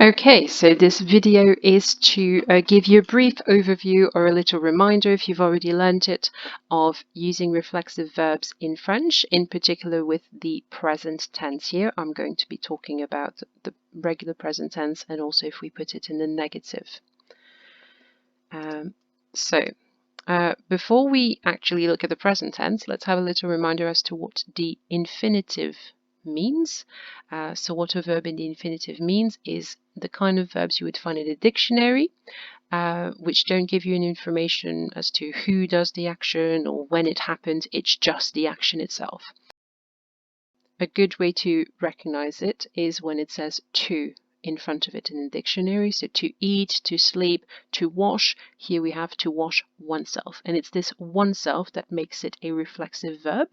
Okay, so this video is to give you a brief overview or a little reminder, if you've already learned it, of using reflexive verbs in French, in particular with the present tense here. I'm going to be talking about the regular present tense and also if we put it in the negative. Before we actually look at the present tense, let's have a little reminder as to what the infinitive means. So what a verb in the infinitive means is the kind of verbs you would find in a dictionary, which don't give you any information as to who does the action or when it happened. It's just the action itself. A good way to recognize it is when it says to in front of it in the dictionary. So to eat, to sleep, to wash. Here we have to wash oneself. And it's this oneself that makes it a reflexive verb.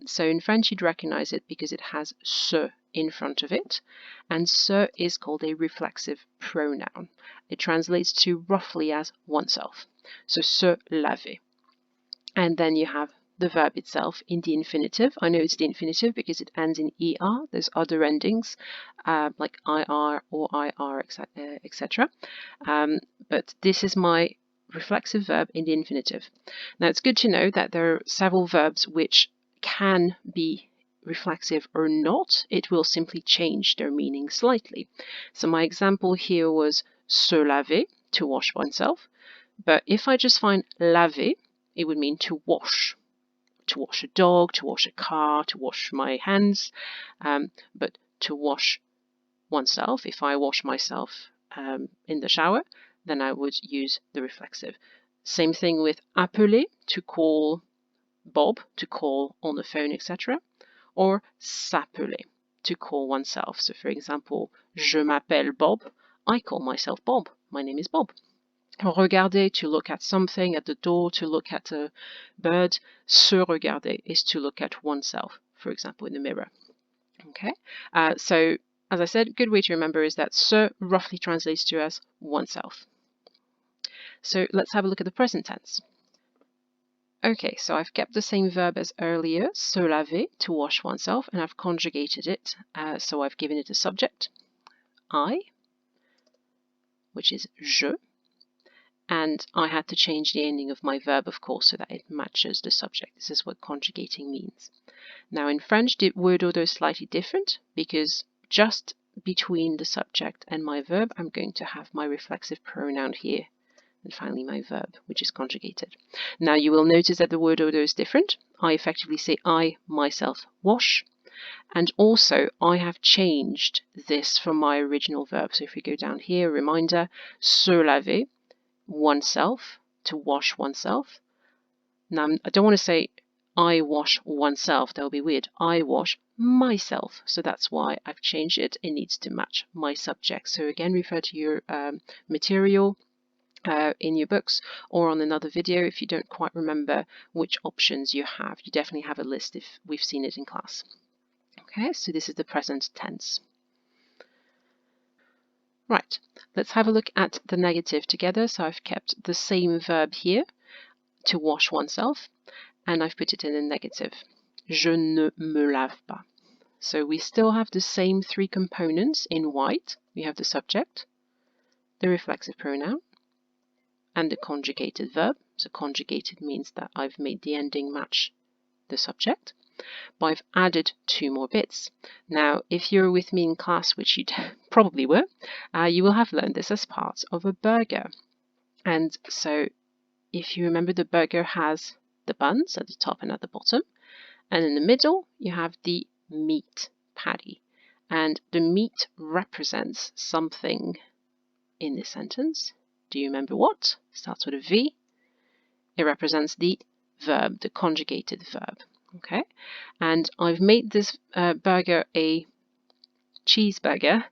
So in French you'd recognize it because it has se in front of it. And se is called a reflexive pronoun. It translates to roughly as oneself. So se laver. And then you have the verb itself in the infinitive. I know it's the infinitive because it ends in er. There's other endings like ir or ir, etc. But this is my reflexive verb in the infinitive. Now it's good to know that there are several verbs which can be reflexive or not. It will simply change their meaning slightly. So my example here was se laver, to wash oneself. But if I just find laver, it would mean to wash a dog, to wash a car, to wash my hands. But to wash oneself, if I wash myself in the shower, then I would use the reflexive. Same thing with appeler, to call Bob, to call on the phone, etc. Or s'appeler, to call oneself. So for example, je m'appelle Bob, I call myself Bob, my name is Bob. Regarder, to look at something, at the door, to look at a bird. Se regarder is to look at oneself, for example, in the mirror. Okay, so as I said, good way to remember is that se roughly translates to as oneself. So let's have a look at the present tense. Okay, so I've kept the same verb as earlier, se laver, to wash oneself, and I've conjugated it. So I've given it a subject, I, which is je. And I had to change the ending of my verb, of course, so that it matches the subject. This is what conjugating means. Now in French, the word order is slightly different because just between the subject and my verb, I'm going to have my reflexive pronoun here. And finally my verb, which is conjugated. Now you will notice that the word order is different. I effectively say I, myself, wash. And also I have changed this from my original verb. So if we go down here, reminder, se laver, oneself, to wash oneself. Now, I don't want to say I wash oneself, that would be weird. I wash myself. So that's why I've changed it. It needs to match my subject. So again, refer to your material in your books or on another video if you don't quite remember which options you have. You definitely have a list if we've seen it in class. Okay, so this is the present tense. Right, let's have a look at the negative together. So I've kept the same verb here, to wash oneself, and I've put it in the negative. Je ne me lave pas. So we still have the same three components in white. We have the subject, the reflexive pronoun, and the conjugated verb. So conjugated means that I've made the ending match the subject. But I've added two more bits. Now, if you're with me in class, which you probably were, you will have learned this as part of a burger. And so if you remember, the burger has the buns at the top and at the bottom. And in the middle, you have the meat patty. And the meat represents something in this sentence. Do you remember what? Starts with a V. It represents the verb, the conjugated verb. Okay, and I've made this burger a cheeseburger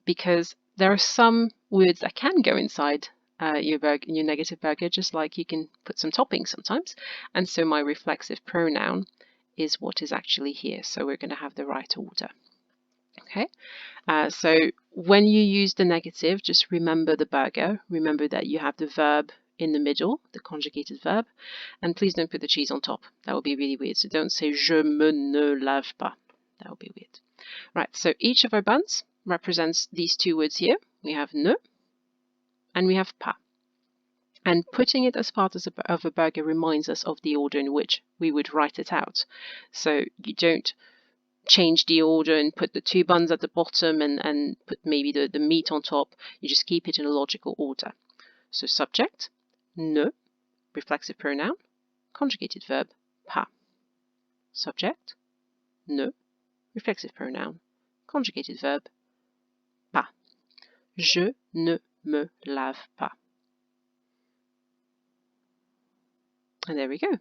because there are some words that can go inside your negative burger, just like you can put some toppings sometimes. And so my reflexive pronoun is what is actually here. So we're going to have the right order. Okay, so when you use the negative, just remember the burger. Remember that you have the verb in the middle, the conjugated verb, and please don't put the cheese on top. That would be really weird. So don't say je me ne lave pas. That would be weird. Right, so each of our buns represents these two words here. We have ne and we have pas. And putting it as part of a burger reminds us of the order in which we would write it out. So you don't change the order and put the two buns at the bottom and put maybe the meat on top. You just keep it in a logical order. So subject, ne, reflexive pronoun, conjugated verb, pas. Subject, ne, reflexive pronoun, conjugated verb, pas. Je ne me lave pas. And there we go.